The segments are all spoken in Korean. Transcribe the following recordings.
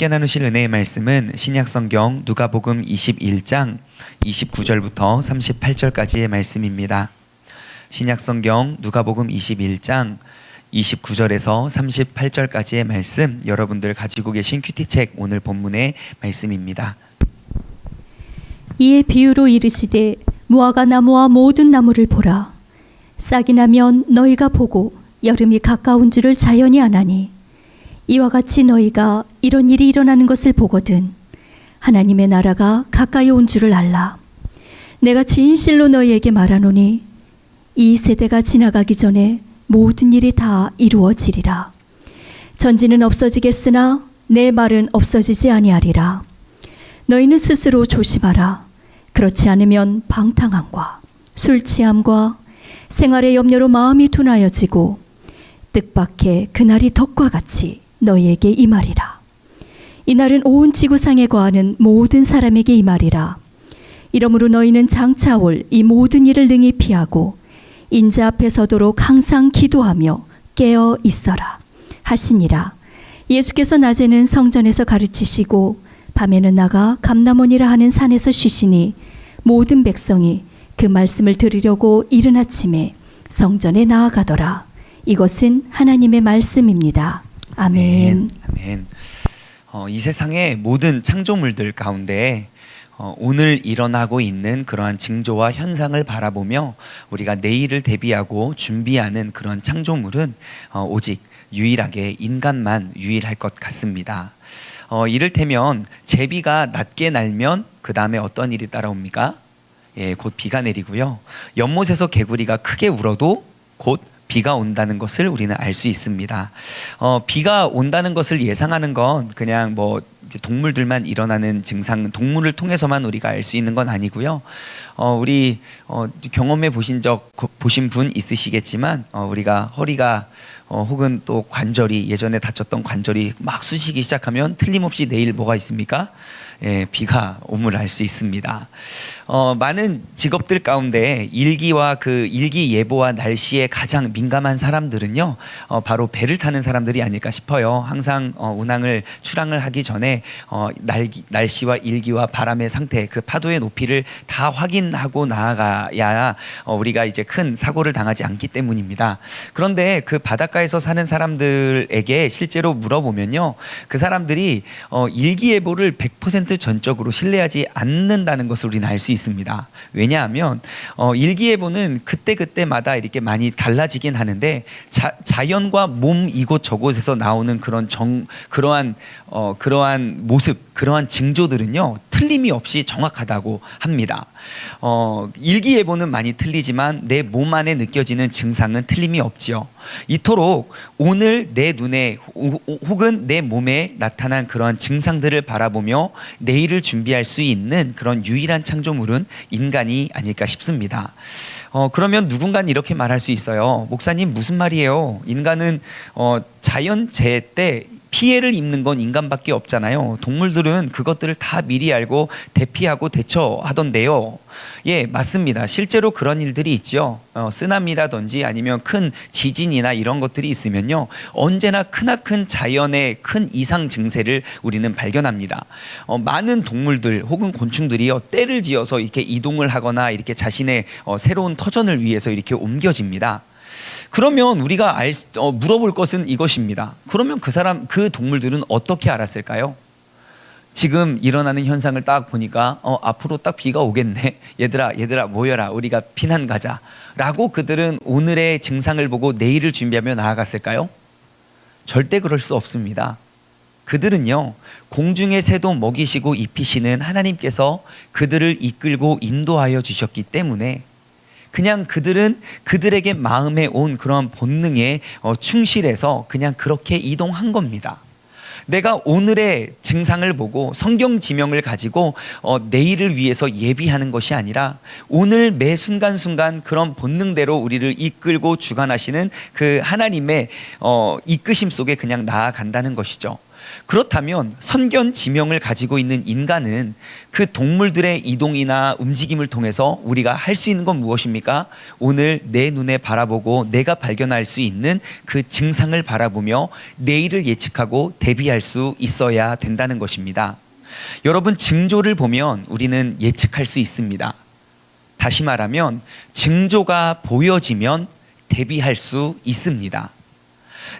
함께 나누실 은혜의 말씀은 신약성경 누가복음 21장 29절부터 38절까지의 말씀입니다. 신약성경 누가복음 21장 29절에서 38절까지의 말씀, 여러분들 가지고 계신 큐티책 오늘 본문의 말씀입니다. 이에 비유로 이르시되 무화과 나무와 모든 나무를 보라. 싹이 나면 너희가 보고 여름이 가까운 줄을 자연히 아나니 이와 같이 너희가 이런 일이 일어나는 것을 보거든 하나님의 나라가 가까이 온 줄을 알라. 내가 진실로 너희에게 말하노니 이 세대가 지나가기 전에 모든 일이 다 이루어지리라. 천지는 없어지겠으나 내 말은 없어지지 아니하리라. 너희는 스스로 조심하라. 그렇지 않으면 방탕함과 술 취함과 생활의 염려로 마음이 둔하여지고 뜻밖의 그날이 덕과 같이 너희에게 임하리라. 이날은 온 지구상에 거하는 모든 사람에게 임하리라. 이러므로 너희는 장차 올 이 모든 일을 능히 피하고 인자 앞에 서도록 항상 기도하며 깨어 있어라 하시니라. 예수께서 낮에는 성전에서 가르치시고 밤에는 나가 감람원이라 하는 산에서 쉬시니 모든 백성이 그 말씀을 들으려고 이른 아침에 성전에 나아가더라. 이것은 하나님의 말씀입니다. 아멘. 아멘. 이 세상의 모든 창조물들 가운데 오늘 일어나고 있는 그러한 징조와 현상을 바라보며 우리가 내일을 대비하고 준비하는 그런 창조물은 오직 유일하게 인간만 유일할 것 같습니다. 이를테면 제비가 낮게 날면 그 다음에 어떤 일이 따라옵니까? 곧 비가 내리고요. 연못에서 개구리가 크게 울어도 곧 비가 온다는 것을 우리는 알 수 있습니다. 비가 온다는 것을 예상하는 건 그냥 이제 동물들만 일어나는 증상, 동물을 통해서만 우리가 알 수 있는 건 아니고요. 우리 경험해 보신 분 있으시겠지만 우리가 허리가 혹은 또 관절이 예전에 다쳤던 관절이 막 쑤시기 시작하면 틀림없이 내일 뭐가 있습니까? 비가 옴을 알 수 있습니다. 많은 직업들 가운데 일기와 그 일기 예보와 날씨에 가장 민감한 사람들은요, 바로 배를 타는 사람들이 아닐까 싶어요. 항상 운항을 출항을 하기 전에 날씨와 일기와 바람의 상태, 그 파도의 높이를 다 확인하고 나아가야 우리가 이제 큰 사고를 당하지 않기 때문입니다. 그런데 그 바닷가에서 사는 사람들에게 실제로 물어보면요, 그 사람들이 일기예보를 100% 전적으로 신뢰하지 않는다는 것을 우리는 알 수 있습니다. 왜냐하면 일기예보는 그때그때마다 이렇게 많이 달라지긴 하는데 자연과 몸 이곳 저곳에서 나오는 그러한 모습, 그러한 징조들은요, 틀림이 없이 정확하다고 합니다. 일기예보는 많이 틀리지만 내 몸 안에 느껴지는 증상은 틀림이 없지요. 이토록 오늘 내 눈에 혹은 내 몸에 나타난 그러한 증상들을 바라보며 내일을 준비할 수 있는 그런 유일한 창조물은 인간이 아닐까 싶습니다. 그러면 누군가는 이렇게 말할 수 있어요. 목사님, 무슨 말이에요? 인간은 자연재해 때 피해를 입는 건 인간밖에 없잖아요. 동물들은 그것들을 다 미리 알고 대피하고 대처하던데요. 예, 맞습니다. 실제로 그런 일들이 있죠. 쓰나미라든지 아니면 큰 지진이나 이런 것들이 있으면요, 언제나 크나큰 자연의 큰 이상 증세를 우리는 발견합니다. 많은 동물들 혹은 곤충들이요, 때를 지어서 이렇게 이동을 하거나 이렇게 자신의 새로운 터전을 위해서 이렇게 옮겨집니다. 그러면 우리가 물어볼 것은 이것입니다. 그러면 그 동물들은 어떻게 알았을까요? 지금 일어나는 현상을 딱 보니까 앞으로 딱 비가 오겠네. 얘들아 모여라. 우리가 피난 가자. 라고 그들은 오늘의 증상을 보고 내일을 준비하며 나아갔을까요? 절대 그럴 수 없습니다. 그들은요, 공중의 새도 먹이시고 입히시는 하나님께서 그들을 이끌고 인도하여 주셨기 때문에 그냥 그들은 그들에게 마음에 온 그런 본능에 충실해서 그냥 그렇게 이동한 겁니다. 내가 오늘의 증상을 보고 성경 지명을 가지고 내일을 위해서 예비하는 것이 아니라 오늘 매 순간순간 그런 본능대로 우리를 이끌고 주관하시는 그 하나님의 이끄심 속에 그냥 나아간다는 것이죠. 그렇다면 선견 지명을 가지고 있는 인간은 그 동물들의 이동이나 움직임을 통해서 우리가 할 수 있는 건 무엇입니까? 오늘 내 눈에 바라보고 내가 발견할 수 있는 그 증상을 바라보며 내일을 예측하고 대비할 수 있어야 된다는 것입니다. 여러분, 징조를 보면 우리는 예측할 수 있습니다. 다시 말하면 징조가 보여지면 대비할 수 있습니다.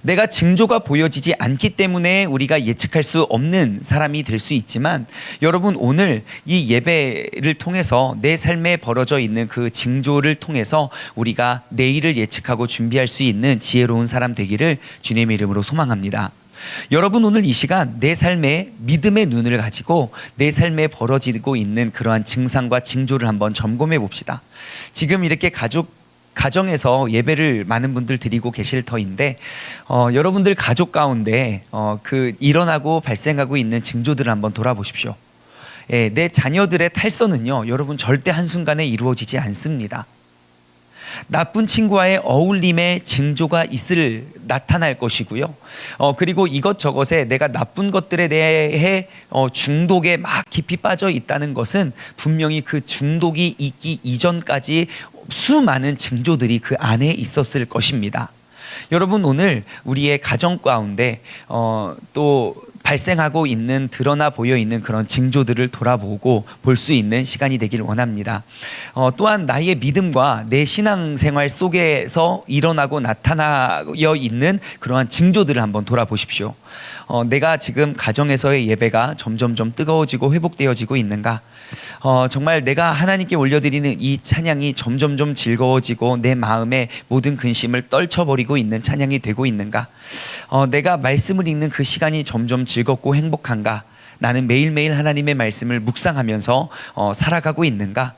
내가 징조가 보여지지 않기 때문에 우리가 예측할 수 없는 사람이 될 수 있지만, 여러분, 오늘 이 예배를 통해서 내 삶에 벌어져 있는 그 징조를 통해서 우리가 내일을 예측하고 준비할 수 있는 지혜로운 사람 되기를 주님의 이름으로 소망합니다. 여러분, 오늘 이 시간 내 삶에 믿음의 눈을 가지고 내 삶에 벌어지고 있는 그러한 증상과 징조를 한번 점검해 봅시다. 지금 이렇게 가정에서 예배를 많은 분들 드리고 계실 터인데, 여러분들 가족 가운데 그 일어나고 발생하고 있는 징조들을 한번 돌아보십시오. 예, 내 자녀들의 탈선은요, 여러분, 절대 한순간에 이루어지지 않습니다. 나쁜 친구와의 어울림의 징조가 나타날 것이고요. 그리고 이것저것에 내가 나쁜 것들에 대해 중독에 막 깊이 빠져 있다는 것은 분명히 그 중독이 있기 이전까지 수많은 징조들이 그 안에 있었을 것입니다. 여러분, 오늘 우리의 가정 가운데 또 발생하고 있는, 드러나 보여 있는 그런 징조들을 돌아보고 볼 수 있는 시간이 되길 원합니다. 또한 나의 믿음과 내 신앙생활 속에서 일어나고 나타나여 있는 그러한 징조들을 한번 돌아보십시오. 내가 지금 가정에서의 예배가 점점점 뜨거워지고 회복되어지고 있는가? 정말 내가 하나님께 올려드리는 이 찬양이 점점점 즐거워지고 내 마음의 모든 근심을 떨쳐버리고 있는 찬양이 되고 있는가? 내가 말씀을 읽는 그 시간이 점점 즐겁고 행복한가? 나는 매일매일 하나님의 말씀을 묵상하면서 살아가고 있는가?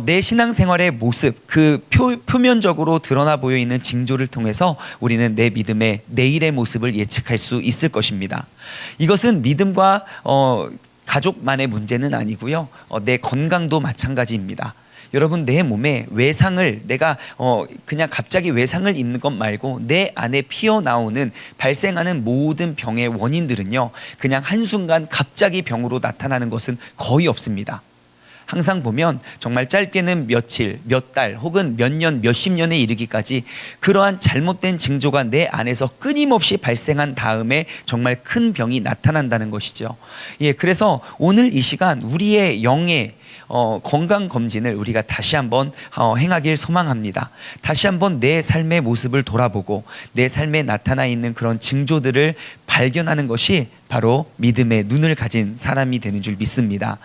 내 신앙생활의 모습, 그 표면적으로 드러나 보여 있는 징조를 통해서 우리는 내 믿음의 내일의 모습을 예측할 수 있을 것입니다. 이것은 믿음과 가족만의 문제는 아니고요. 내 건강도 마찬가지입니다. 여러분, 내 몸에 외상을 내가 그냥 갑자기 외상을 입는 것 말고 내 안에 피어나오는 발생하는 모든 병의 원인들은요, 그냥 한순간 갑자기 병으로 나타나는 것은 거의 없습니다. 항상 보면 정말 짧게는 며칠, 몇 달 혹은 몇 년, 몇십 년에 이르기까지 그러한 잘못된 징조가 내 안에서 끊임없이 발생한 다음에 정말 큰 병이 나타난다는 것이죠. 예, 그래서 오늘 이 시간 우리의 영의 건강 검진을 우리가 다시 한번 행하길 소망합니다. 다시 한번 내 삶의 모습을 돌아보고 내 삶에 나타나 있는 그런 징조들을 발견하는 것이 바로 믿음의 눈을 가진 사람이 되는 줄 믿습니다.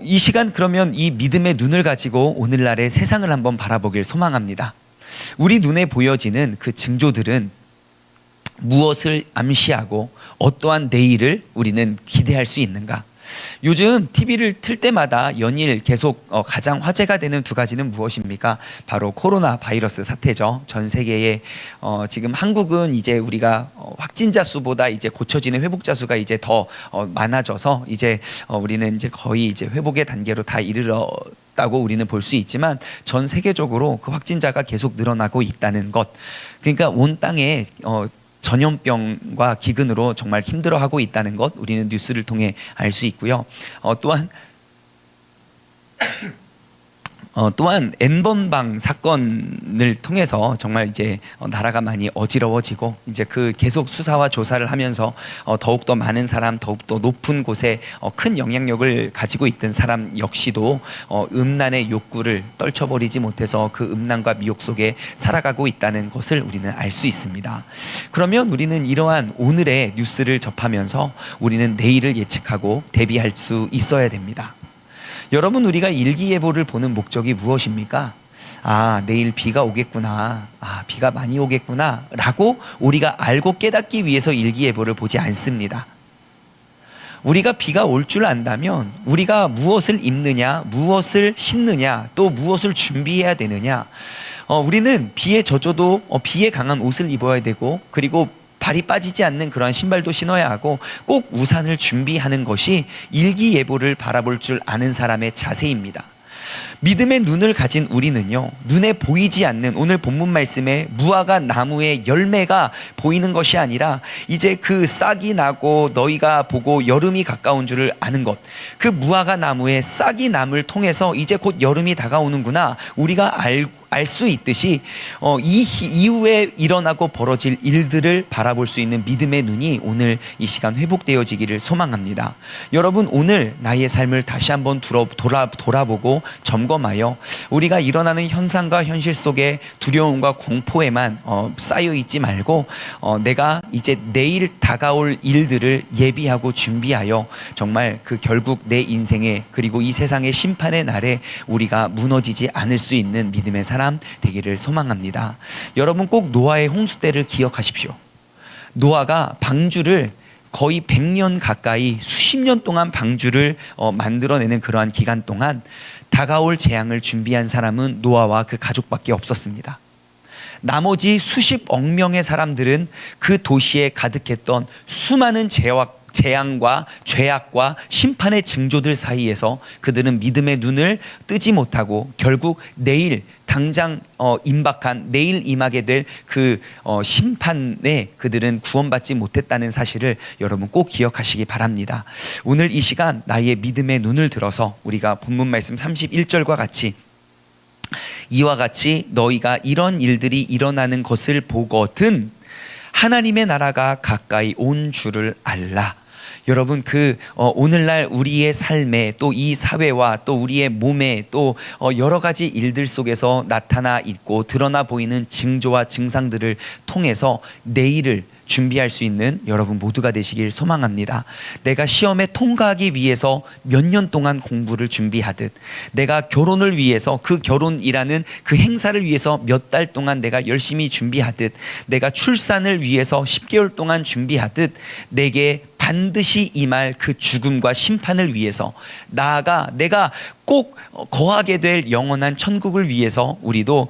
이 시간 그러면 이 믿음의 눈을 가지고 오늘날의 세상을 한번 바라보길 소망합니다. 우리 눈에 보여지는 그 징조들은 무엇을 암시하고 어떠한 내일을 우리는 기대할 수 있는가? 요즘 TV를 틀 때마다 연일 계속 가장 화제가 되는 두 가지는 무엇입니까? 바로 코로나 바이러스 사태죠. 전 세계에 지금 한국은 이제 우리가 확진자 수보다 이제 고쳐지는 회복자 수가 이제 더 많아져서 이제 우리는 이제 거의 이제 회복의 단계로 다 이르렀다고 우리는 볼 수 있지만, 전 세계적으로 그 확진자가 계속 늘어나고 있다는 것. 그러니까 온 땅에 전염병과 기근으로 정말 힘들어하고 있다는 것, 우리는 뉴스를 통해 알 수 있고요. 또한 N번방 사건을 통해서 정말 이제 나라가 많이 어지러워지고 이제 그 계속 수사와 조사를 하면서 더욱더 많은 사람, 더욱더 높은 곳에 큰 영향력을 가지고 있던 사람 역시도 음란의 욕구를 떨쳐버리지 못해서 그 음란과 미혹 속에 살아가고 있다는 것을 우리는 알 수 있습니다. 그러면 우리는 이러한 오늘의 뉴스를 접하면서 우리는 내일을 예측하고 대비할 수 있어야 됩니다. 여러분, 우리가 일기예보를 보는 목적이 무엇입니까? 내일 비가 오겠구나, 비가 많이 오겠구나 라고 우리가 알고 깨닫기 위해서 일기예보를 보지 않습니다. 우리가 비가 올 줄 안다면 우리가 무엇을 입느냐, 무엇을 신느냐, 또 무엇을 준비해야 되느냐, 우리는 비에 젖어도 비에 강한 옷을 입어야 되고, 그리고 발이 빠지지 않는 그러한 신발도 신어야 하고, 꼭 우산을 준비하는 것이 일기예보를 바라볼 줄 아는 사람의 자세입니다. 믿음의 눈을 가진 우리는요, 눈에 보이지 않는 오늘 본문 말씀에 무화과 나무의 열매가 보이는 것이 아니라 이제 그 싹이 나고 너희가 보고 여름이 가까운 줄을 아는 것, 그 무화과 나무의 싹이 남을 통해서 이제 곧 여름이 다가오는구나 우리가 알 수 있듯이 이 이후에 일어나고 벌어질 일들을 바라볼 수 있는 믿음의 눈이 오늘 이 시간 회복되어지기를 소망합니다. 여러분, 오늘 나의 삶을 다시 한번 돌아보고 점검하여 우리가 일어나는 현상과 현실 속에 두려움과 공포에만 쌓여 있지 말고 내가 이제 내일 다가올 일들을 예비하고 준비하여 정말 그 결국 내 인생에 그리고 이 세상의 심판의 날에 우리가 무너지지 않을 수 있는 믿음의 사람 되기를 소망합니다. 여러분, 꼭 노아의 홍수 때를 기억하십시오. 노아가 방주를 거의 100년 가까이 수십 년 동안 방주를 만들어내는 그러한 기간 동안 다가올 재앙을 준비한 사람은 노아와 그 가족밖에 없었습니다. 나머지 수십억 명의 사람들은 그 도시에 가득했던 수많은 재앙과 죄악과 심판의 징조들 사이에서 그들은 믿음의 눈을 뜨지 못하고 결국 내일 당장 내일 임하게 될 그 심판에 그들은 구원받지 못했다는 사실을 여러분 꼭 기억하시기 바랍니다. 오늘 이 시간 나의 믿음의 눈을 들어서 우리가 본문 말씀 31절과 같이 이와 같이 너희가 이런 일들이 일어나는 것을 보거든 하나님의 나라가 가까이 온 줄을 알라. 여러분, 오늘날 우리의 삶에 또 이 사회와 또 우리의 몸에 또 여러 가지 일들 속에서 나타나 있고 드러나 보이는 징조와 증상들을 통해서 내일을 준비할 수 있는 여러분 모두가 되시길 소망합니다. 내가 시험에 통과하기 위해서 몇 년 동안 공부를 준비하듯, 내가 결혼을 위해서 그 결혼이라는 그 행사를 위해서 몇 달 동안 내가 열심히 준비하듯, 내가 출산을 위해서 10개월 동안 준비하듯, 내게 반드시 임할 그 죽음과 심판을 위해서 나아가 내가 꼭 거하게 될 영원한 천국을 위해서 우리도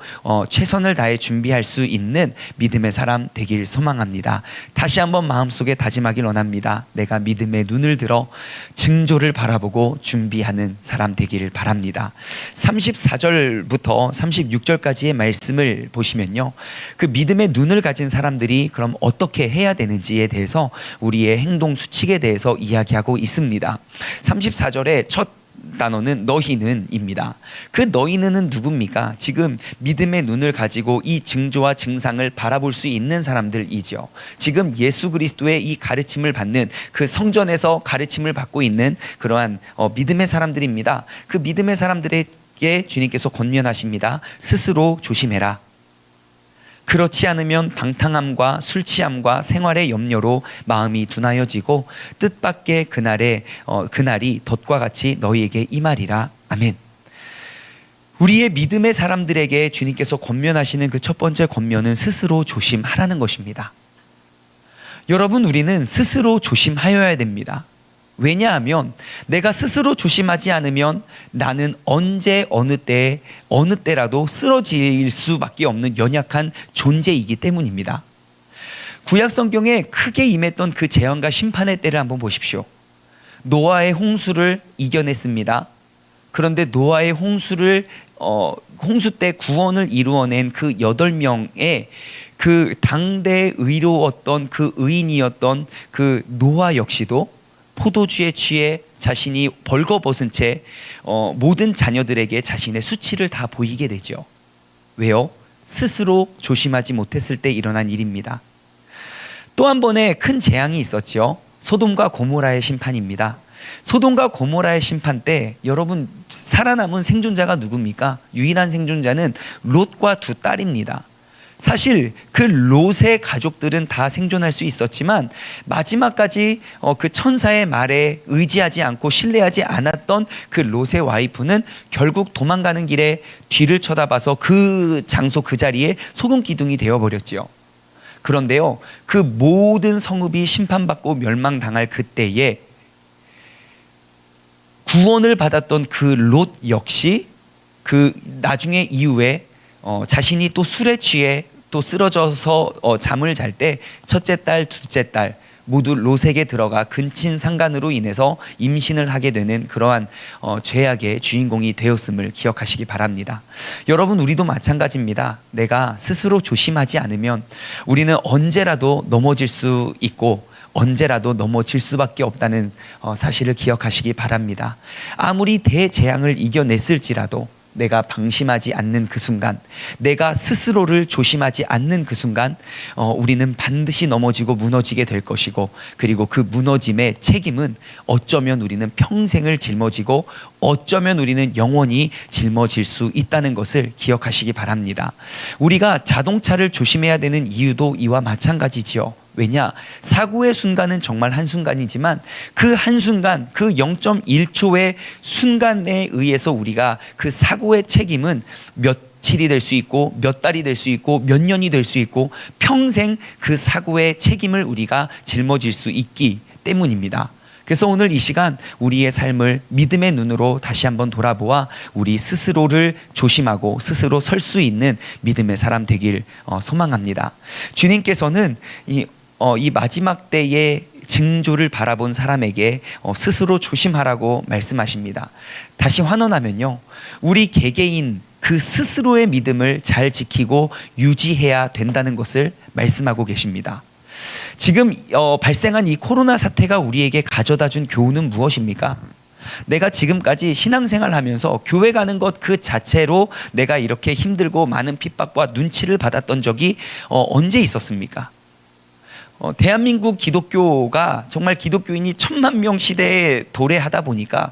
최선을 다해 준비할 수 있는 믿음의 사람 되길 소망합니다. 다시 한번 마음속에 다짐하길 원합니다. 내가 믿음의 눈을 들어 징조를 바라보고 준비하는 사람 되기를 바랍니다. 34절부터 36절까지의 말씀을 보시면요, 그 믿음의 눈을 가진 사람들이 그럼 어떻게 해야 되는지에 대해서 우리의 행동 수칙에 대해서 이야기하고 있습니다. 34절의 첫 단어는 너희는입니다. 그 너희는은 누굽니까? 지금 믿음의 눈을 가지고 이 징조와 증상을 바라볼 수 있는 사람들이죠. 지금 예수 그리스도의 이 가르침을 받는, 그 성전에서 가르침을 받고 있는 그러한 믿음의 사람들입니다. 그 믿음의 사람들에게 주님께서 권면하십니다. 스스로 조심해라. 그렇지 않으면 방탕함과 술 취함과 생활의 염려로 마음이 둔하여지고 뜻밖의 그날이 덫과 같이 너희에게 임하리라. 아멘. 우리의 믿음의 사람들에게 주님께서 권면하시는 그 첫 번째 권면은 스스로 조심하라는 것입니다. 여러분, 우리는 스스로 조심하여야 됩니다. 왜냐하면 내가 스스로 조심하지 않으면 나는 언제 어느 때라도 쓰러질 수밖에 없는 연약한 존재이기 때문입니다. 구약 성경에 크게 임했던 그 재앙과 심판의 때를 한번 보십시오. 노아의 홍수를 이겨냈습니다. 그런데 노아의 홍수 때 구원을 이루어낸 그 8명의 그 당대에 의로웠던 그 의인이었던 그 노아 역시도 포도주에 취해 자신이 벌거벗은 채 모든 자녀들에게 자신의 수치를 다 보이게 되죠. 왜요? 스스로 조심하지 못했을 때 일어난 일입니다. 또 한 번의 큰 재앙이 있었죠. 소돔과 고모라의 심판입니다. 소돔과 고모라의 심판 때 여러분, 살아남은 생존자가 누굽니까? 유일한 생존자는 롯과 두 딸입니다. 사실 그 롯의 가족들은 다 생존할 수 있었지만 마지막까지 그 천사의 말에 의지하지 않고 신뢰하지 않았던 그 롯의 와이프는 결국 도망가는 길에 뒤를 쳐다봐서 그 장소 그 자리에 소금 기둥이 되어버렸지요. 그런데요, 그 모든 성읍이 심판받고 멸망당할 그때에 구원을 받았던 그 롯 역시 그 나중에 이후에 자신이 또 술에 취해 또 쓰러져서 잠을 잘 때 첫째 딸, 둘째 딸 모두 롯에게 들어가 근친 상간으로 인해서 임신을 하게 되는 그러한 죄악의 주인공이 되었음을 기억하시기 바랍니다. 여러분, 우리도 마찬가지입니다. 내가 스스로 조심하지 않으면 우리는 언제라도 넘어질 수 있고 언제라도 넘어질 수밖에 없다는 사실을 기억하시기 바랍니다. 아무리 대재앙을 이겨냈을지라도 내가 방심하지 않는 그 순간, 내가 스스로를 조심하지 않는 그 순간 우리는 반드시 넘어지고 무너지게 될 것이고, 그리고 그 무너짐의 책임은 어쩌면 우리는 평생을 짊어지고 어쩌면 우리는 영원히 짊어질 수 있다는 것을 기억하시기 바랍니다. 우리가 자동차를 조심해야 되는 이유도 이와 마찬가지지요. 왜냐? 사고의 순간은 정말 한순간이지만 그 한순간, 그 0.1초의 순간에 의해서 우리가 그 사고의 책임은 며칠이 될 수 있고 몇 달이 될 수 있고 몇 년이 될 수 있고 평생 그 사고의 책임을 우리가 짊어질 수 있기 때문입니다. 그래서 오늘 이 시간 우리의 삶을 믿음의 눈으로 다시 한번 돌아보아 우리 스스로를 조심하고 스스로 설 수 있는 믿음의 사람 되길 소망합니다. 주님께서는 이 마지막 때의 징조를 바라본 사람에게 스스로 조심하라고 말씀하십니다. 다시 환원하면요, 우리 개개인 그 스스로의 믿음을 잘 지키고 유지해야 된다는 것을 말씀하고 계십니다. 지금 발생한 이 코로나 사태가 우리에게 가져다 준 교훈은 무엇입니까? 내가 지금까지 신앙생활 하면서 교회 가는 것 그 자체로 내가 이렇게 힘들고 많은 핍박과 눈치를 받았던 적이 언제 있었습니까? 대한민국 기독교가 정말 기독교인이 1000만 명 시대에 도래하다 보니까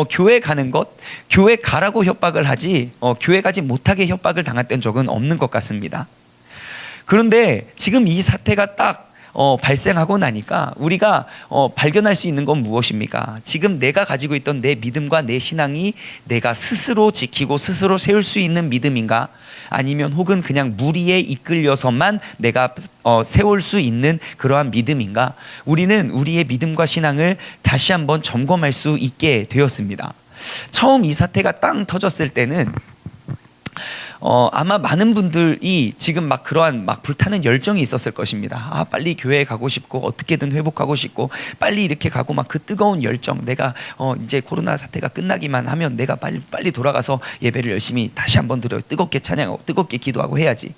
교회 가는 것, 교회 가라고 협박을 하지 교회 가지 못하게 협박을 당했던 적은 없는 것 같습니다. 그런데 지금 이 사태가 딱 발생하고 나니까 우리가 발견할 수 있는 건 무엇입니까? 지금 내가 가지고 있던 내 믿음과 내 신앙이 내가 스스로 지키고 스스로 세울 수 있는 믿음인가? 아니면 혹은 그냥 무리에 이끌려서만 내가 세울 수 있는 그러한 믿음인가? 우리는 우리의 믿음과 신앙을 다시 한번 점검할 수 있게 되었습니다. 처음 이 사태가 땅 터졌을 때는 아마 많은 분들이 지금 막 그러한 막 불타는 열정이 있었을 것입니다. 빨리 교회에 가고 싶고 어떻게든 회복하고 싶고 빨리 이렇게 가고 막 그 뜨거운 열정, 내가 이제 코로나 사태가 끝나기만 하면 내가 빨리 돌아가서 예배를 열심히 다시 한번 드려 뜨겁게 찬양하고 뜨겁게 기도하고 해야지.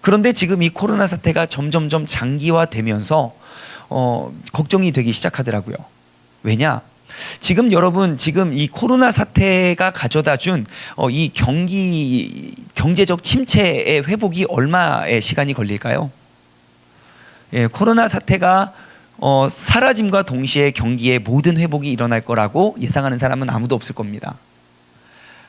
그런데 지금 이 코로나 사태가 점점점 장기화되면서 걱정이 되기 시작하더라고요. 왜냐? 지금 여러분, 지금 이 코로나 사태가 가져다 준 이 경제적 침체의 회복이 얼마의 시간이 걸릴까요? 예, 코로나 사태가 사라짐과 동시에 경기의 모든 회복이 일어날 거라고 예상하는 사람은 아무도 없을 겁니다.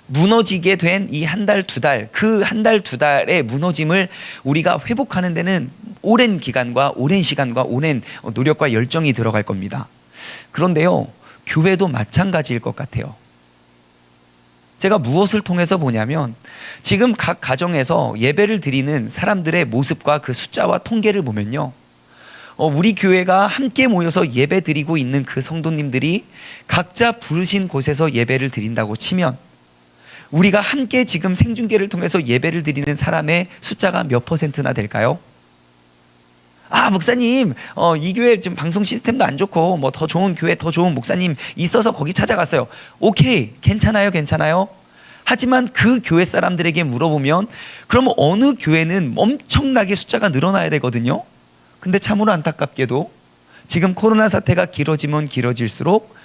무너지게 된 이 한 달, 두 달, 그 한 달, 두 달의 무너짐을 우리가 회복하는 데는 오랜 기간과 오랜 시간과 오랜 노력과 열정이 들어갈 겁니다. 그런데요, 교회도 마찬가지일 것 같아요. 제가 무엇을 통해서 보냐면 지금 각 가정에서 예배를 드리는 사람들의 모습과 그 숫자와 통계를 보면요, 우리 교회가 함께 모여서 예배 드리고 있는 그 성도님들이 각자 부르신 곳에서 예배를 드린다고 치면 우리가 함께 지금 생중계를 통해서 예배를 드리는 사람의 숫자가 몇 %나 될까요? 목사님, 이 교회 지금 방송 시스템도 안 좋고 뭐 더 좋은 교회, 더 좋은 목사님 있어서 거기 찾아갔어요. 오케이, 괜찮아요. 하지만 그 교회 사람들에게 물어보면 그럼 어느 교회는 엄청나게 숫자가 늘어나야 되거든요. 근데 참으로 안타깝게도 지금 코로나 사태가 길어지면 길어질수록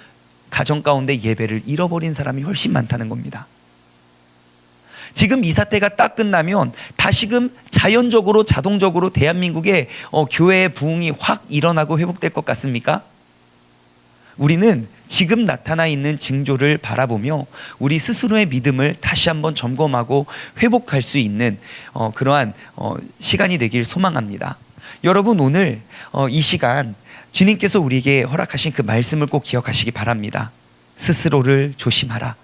가정 가운데 예배를 잃어버린 사람이 훨씬 많다는 겁니다. 지금 이 사태가 딱 끝나면 다시금 자연적으로 자동적으로 대한민국의 교회의 부흥이 확 일어나고 회복될 것 같습니까? 우리는 지금 나타나 있는 징조를 바라보며 우리 스스로의 믿음을 다시 한번 점검하고 회복할 수 있는 그러한 시간이 되길 소망합니다. 여러분, 오늘 이 시간 주님께서 우리에게 허락하신 그 말씀을 꼭 기억하시기 바랍니다. 스스로를 조심하라.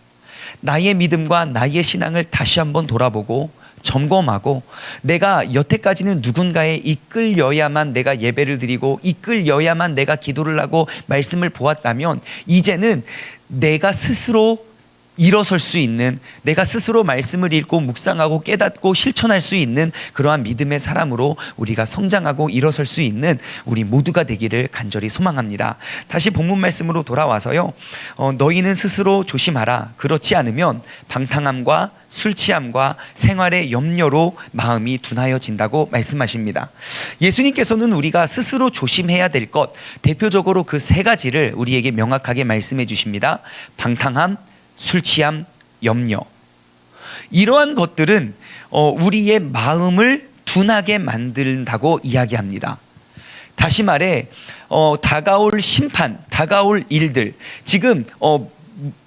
나의 믿음과 나의 신앙을 다시 한번 돌아보고 점검하고, 내가 여태까지는 누군가에 이끌려야만 내가 예배를 드리고 이끌려야만 내가 기도를 하고 말씀을 보았다면 이제는 내가 스스로 일어설 수 있는, 내가 스스로 말씀을 읽고 묵상하고 깨닫고 실천할 수 있는 그러한 믿음의 사람으로 우리가 성장하고 일어설 수 있는 우리 모두가 되기를 간절히 소망합니다. 다시 본문 말씀으로 돌아와서요, 너희는 스스로 조심하라. 그렇지 않으면 방탕함과 술 취함과 생활의 염려로 마음이 둔하여진다고 말씀하십니다. 예수님께서는 우리가 스스로 조심해야 될 것, 대표적으로 그 세 가지를 우리에게 명확하게 말씀해 주십니다. 방탕함, 술 취함, 염려. 이러한 것들은 우리의 마음을 둔하게 만든다고 이야기합니다. 다시 말해 다가올 심판, 다가올 일들, 지금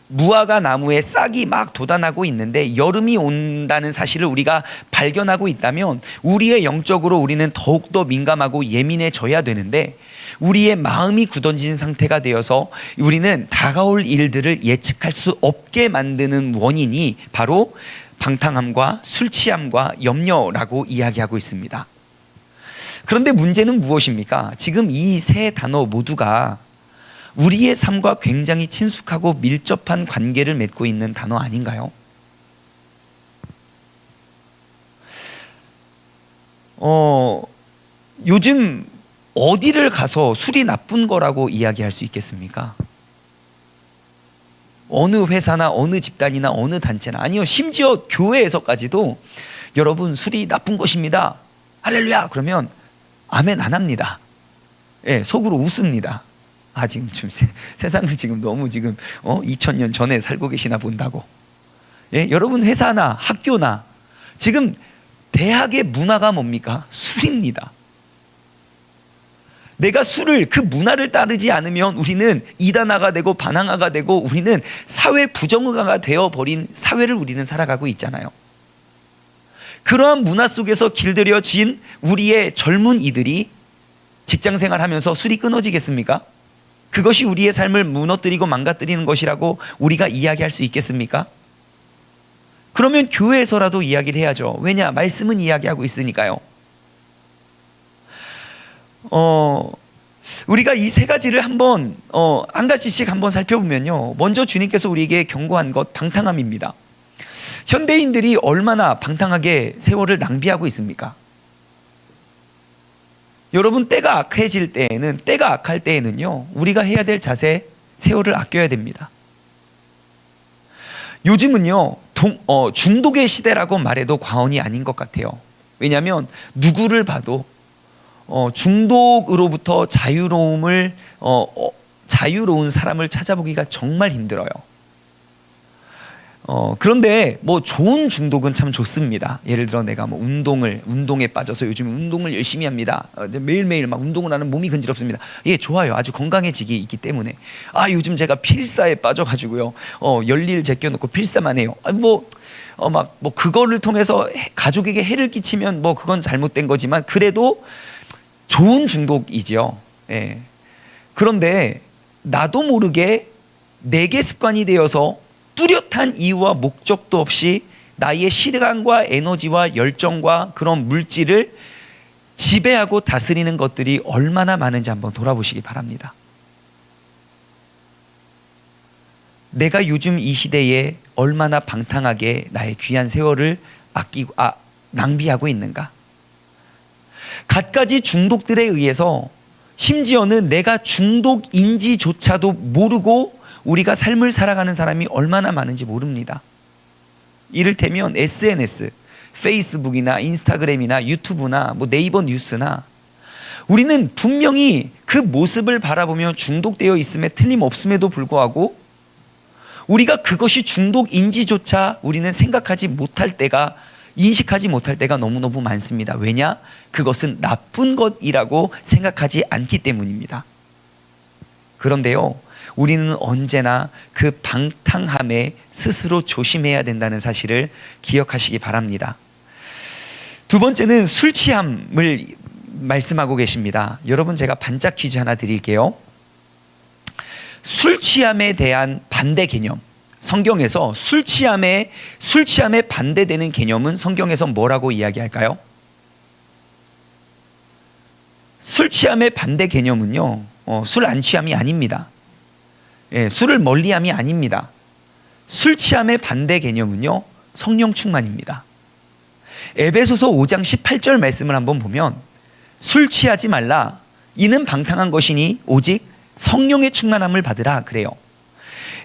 무화과 나무에 싹이 막 돋아나고 있는데 여름이 온다는 사실을 우리가 발견하고 있다면 우리의 영적으로 우리는 더욱더 민감하고 예민해져야 되는데, 우리의 마음이 굳어진 상태가 되어서 우리는 다가올 일들을 예측할 수 없게 만드는 원인이 바로 방탕함과 술 취함과 염려라고 이야기하고 있습니다. 그런데 문제는 무엇입니까? 지금 이 세 단어 모두가 우리의 삶과 굉장히 친숙하고 밀접한 관계를 맺고 있는 단어 아닌가요? 요즘 어디를 가서 술이 나쁜 거라고 이야기할 수 있겠습니까? 어느 회사나 어느 집단이나 어느 단체나, 아니요, 심지어 교회에서까지도 여러분 술이 나쁜 것입니다, 할렐루야 그러면 아멘 안 합니다. 예, 속으로 웃습니다. 지금 세상을 지금 너무 2000년 전에 살고 계시나 본다고. 예, 여러분 회사나 학교나 지금 대학의 문화가 뭡니까? 술입니다. 내가 술을, 그 문화를 따르지 않으면 우리는 이단화가 되고 반항화가 되고 우리는 사회 부정의가 되어버린 사회를 우리는 살아가고 있잖아요. 그러한 문화 속에서 길들여진 우리의 젊은 이들이 직장생활 하면서 술이 끊어지겠습니까? 그것이 우리의 삶을 무너뜨리고 망가뜨리는 것이라고 우리가 이야기할 수 있겠습니까? 그러면 교회에서라도 이야기를 해야죠. 왜냐? 말씀은 이야기하고 있으니까요. 우리가 이 세 가지를 한번 한 가지씩 한번 살펴보면요, 먼저 주님께서 우리에게 경고한 것, 방탕함입니다. 현대인들이 얼마나 방탕하게 세월을 낭비하고 있습니까? 여러분, 때가 악해질 때에는, 때가 악할 때에는요, 우리가 해야 될 자세, 세월을 아껴야 됩니다. 요즘은요 중독의 시대라고 말해도 과언이 아닌 것 같아요. 왜냐하면 누구를 봐도 중독으로부터 자유로운 사람을 찾아보기가 정말 힘들어요. 그런데 좋은 중독은 참 좋습니다. 예를 들어 내가 운동에 빠져서 요즘 운동을 열심히 합니다. 매일매일 막 운동을 하는 몸이 근지럽습니다. 예, 좋아요. 아주 건강해지기 있기 때문에. 요즘 제가 필사에 빠져가지고요, 열일 제껴놓고 필사만 해요. 그거를 통해서 가족에게 해를 끼치면 그건 잘못된 거지만 그래도 좋은 중독이지요. 예. 그런데 나도 모르게 내게 습관이 되어서 뚜렷한 이유와 목적도 없이 나의 시간과 에너지와 열정과 그런 물질을 지배하고 다스리는 것들이 얼마나 많은지 한번 돌아보시기 바랍니다. 내가 요즘 이 시대에 얼마나 방탕하게 나의 귀한 세월을 낭비하고 있는가? 갖가지 중독들에 의해서 심지어는 내가 중독인지조차도 모르고 우리가 삶을 살아가는 사람이 얼마나 많은지 모릅니다. 이를테면 SNS, 페이스북이나 인스타그램이나 유튜브나 네이버 뉴스나, 우리는 분명히 그 모습을 바라보며 중독되어 있음에 틀림없음에도 불구하고 우리가 그것이 중독인지조차 우리는 인식하지 못할 때가 너무너무 많습니다. 왜냐? 그것은 나쁜 것이라고 생각하지 않기 때문입니다. 그런데요, 우리는 언제나 그 방탕함에 스스로 조심해야 된다는 사실을 기억하시기 바랍니다. 두 번째는 술 취함을 말씀하고 계십니다. 여러분, 제가 반짝 퀴즈 하나 드릴게요. 술 취함에 대한 반대 개념, 성경에서 술 취함에 반대되는 개념은 성경에서 뭐라고 이야기할까요? 술 취함의 반대 개념은요, 술 안 취함이 아닙니다. 예, 술을 멀리함이 아닙니다. 술 취함의 반대 개념은요, 성령 충만입니다. 에베소서 5장 18절 말씀을 한번 보면 술 취하지 말라, 이는 방탕한 것이니 오직 성령의 충만함을 받으라 그래요.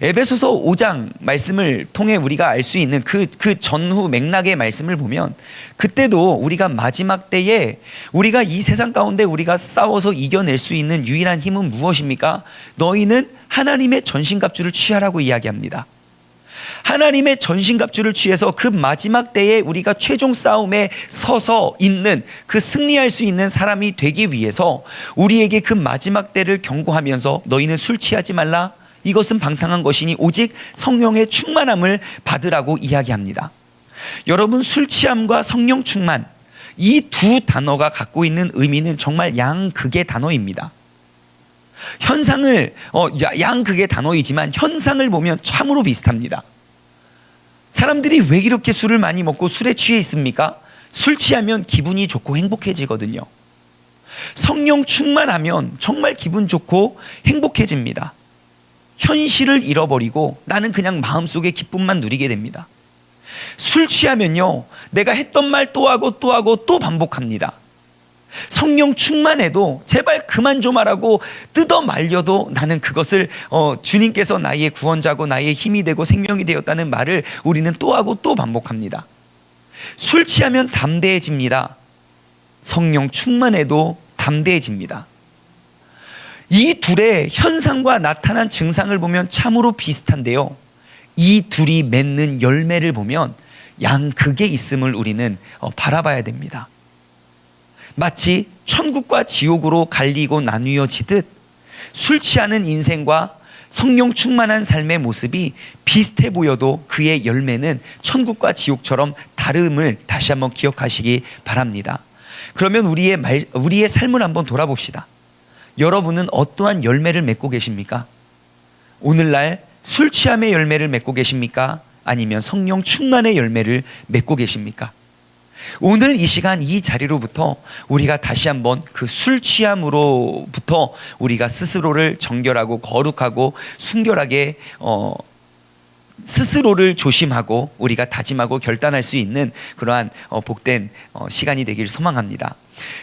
에베소서 5장 말씀을 통해 우리가 알 수 있는 그 전후 맥락의 말씀을 보면, 그때도 우리가 마지막 때에 우리가 이 세상 가운데 우리가 싸워서 이겨낼 수 있는 유일한 힘은 무엇입니까? 너희는 하나님의 전신갑주를 취하라고 이야기합니다. 하나님의 전신갑주를 취해서 그 마지막 때에 우리가 최종 싸움에 서서 있는, 그 승리할 수 있는 사람이 되기 위해서 우리에게 그 마지막 때를 경고하면서 너희는 술 취하지 말라, 이것은 방탕한 것이니 오직 성령의 충만함을 받으라고 이야기합니다. 여러분, 술 취함과 성령 충만, 이 두 단어가 갖고 있는 의미는 정말 양극의 단어입니다. 현상을 양극의 단어이지만 현상을 보면 참으로 비슷합니다. 사람들이 왜 이렇게 술을 많이 먹고 술에 취해 있습니까? 술 취하면 기분이 좋고 행복해지거든요. 성령 충만하면 정말 기분 좋고 행복해집니다. 현실을 잃어버리고 나는 그냥 마음속에 기쁨만 누리게 됩니다. 술 취하면요, 내가 했던 말 또 하고 또 하고 또 반복합니다. 성령 충만해도 제발 그만 좀 하라고 뜯어 말려도 나는 그것을 주님께서 나의 구원자고 나의 힘이 되고 생명이 되었다는 말을 우리는 또 하고 또 반복합니다. 술 취하면 담대해집니다. 성령 충만해도 담대해집니다. 이 둘의 현상과 나타난 증상을 보면 참으로 비슷한데요, 이 둘이 맺는 열매를 보면 양극에 있음을 우리는 바라봐야 됩니다. 마치 천국과 지옥으로 갈리고 나뉘어지듯 술 취하는 인생과 성령 충만한 삶의 모습이 비슷해 보여도 그의 열매는 천국과 지옥처럼 다름을 다시 한번 기억하시기 바랍니다. 그러면 우리의 삶을 한번 돌아봅시다. 여러분은 어떠한 열매를 맺고 계십니까? 오늘날 술 취함의 열매를 맺고 계십니까? 아니면 성령 충만의 열매를 맺고 계십니까? 오늘 이 시간 이 자리로부터 우리가 다시 한번 그 술 취함으로부터 우리가 스스로를 정결하고 거룩하고 순결하게 스스로를 조심하고 우리가 다짐하고 결단할 수 있는 그러한 복된 시간이 되길 소망합니다.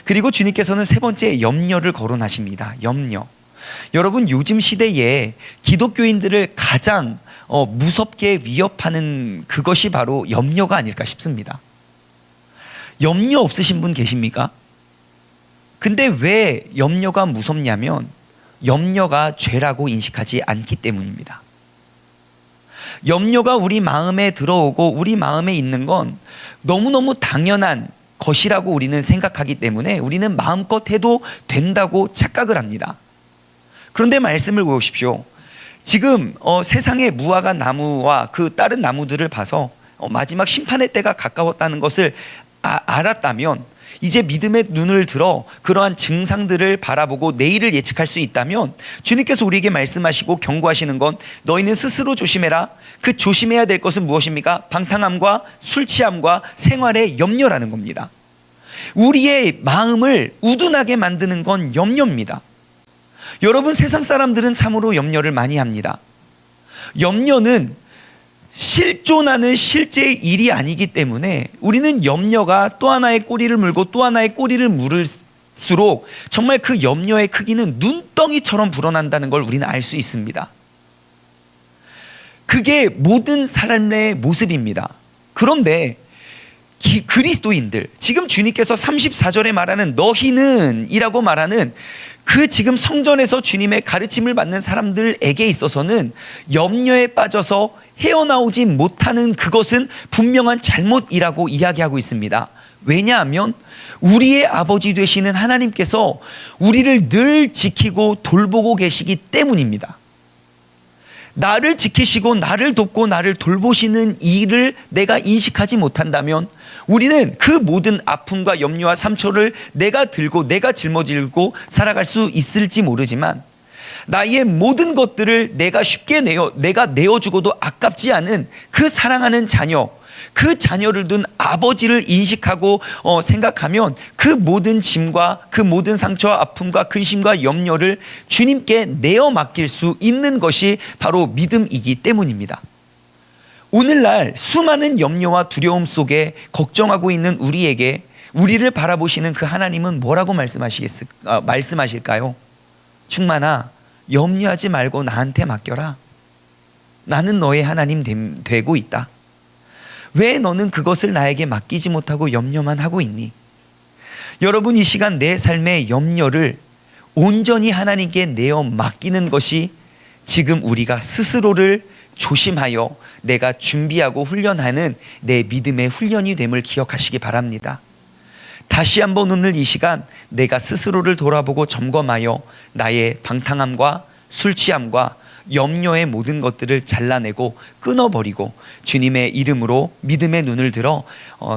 그리고 주님께서는 세 번째 염려를 거론하십니다. 염려. 여러분, 요즘 시대에 기독교인들을 가장 무섭게 위협하는 그것이 바로 염려가 아닐까 싶습니다. 염려 없으신 분 계십니까? 근데 왜 염려가 무섭냐면 염려가 죄라고 인식하지 않기 때문입니다. 염려가 우리 마음에 들어오고 우리 마음에 있는 건 너무너무 당연한 것이라고 우리는 생각하기 때문에 우리는 마음껏 해도 된다고 착각을 합니다. 그런데 말씀을 보십시오. 지금 세상의 무화과 나무와 그 다른 나무들을 봐서 마지막 심판의 때가 가까웠다는 것을 알았다면, 이제 믿음의 눈을 들어 그러한 증상들을 바라보고 내일을 예측할 수 있다면 주님께서 우리에게 말씀하시고 경고하시는 건 너희는 스스로 조심해라. 그 조심해야 될 것은 무엇입니까? 방탕함과 술 취함과 생활의 염려라는 겁니다. 우리의 마음을 우둔하게 만드는 건 염려입니다. 여러분, 세상 사람들은 참으로 염려를 많이 합니다. 염려는 실존하는 실제 일이 아니기 때문에 우리는 염려가 또 하나의 꼬리를 물고 또 하나의 꼬리를 물을수록 정말 그 염려의 크기는 눈덩이처럼 불어난다는 걸 우리는 알 수 있습니다. 그게 모든 사람의 모습입니다. 그런데 그리스도인들, 지금 주님께서 34절에 말하는 너희는 이라고 말하는 그 지금 성전에서 주님의 가르침을 받는 사람들에게 있어서는 염려에 빠져서 헤어나오지 못하는 그것은 분명한 잘못이라고 이야기하고 있습니다. 왜냐하면 우리의 아버지 되시는 하나님께서 우리를 늘 지키고 돌보고 계시기 때문입니다. 나를 지키시고 나를 돕고 나를 돌보시는 일을 내가 인식하지 못한다면 우리는 그 모든 아픔과 염려와 상처를 내가 들고 내가 짊어지고 살아갈 수 있을지 모르지만, 나의 모든 것들을 내가 쉽게 내가 내어주고도 아깝지 않은 그 사랑하는 자녀, 그 자녀를 둔 아버지를 인식하고 생각하면 그 모든 짐과 그 모든 상처와 아픔과 근심과 염려를 주님께 내어 맡길 수 있는 것이 바로 믿음이기 때문입니다. 오늘날 수많은 염려와 두려움 속에 걱정하고 있는 우리에게 우리를 바라보시는 그 하나님은 뭐라고 말씀하실까요? 충만아, 염려하지 말고 나한테 맡겨라. 나는 너의 하나님 되고 있다. 왜 너는 그것을 나에게 맡기지 못하고 염려만 하고 있니? 여러분, 이 시간 내 삶의 염려를 온전히 하나님께 내어 맡기는 것이 지금 우리가 스스로를 조심하여 내가 준비하고 훈련하는 내 믿음의 훈련이 됨을 기억하시기 바랍니다. 다시 한번 오늘 이 시간 내가 스스로를 돌아보고 점검하여 나의 방탕함과 술 취함과 염려의 모든 것들을 잘라내고 끊어버리고 주님의 이름으로 믿음의 눈을 들어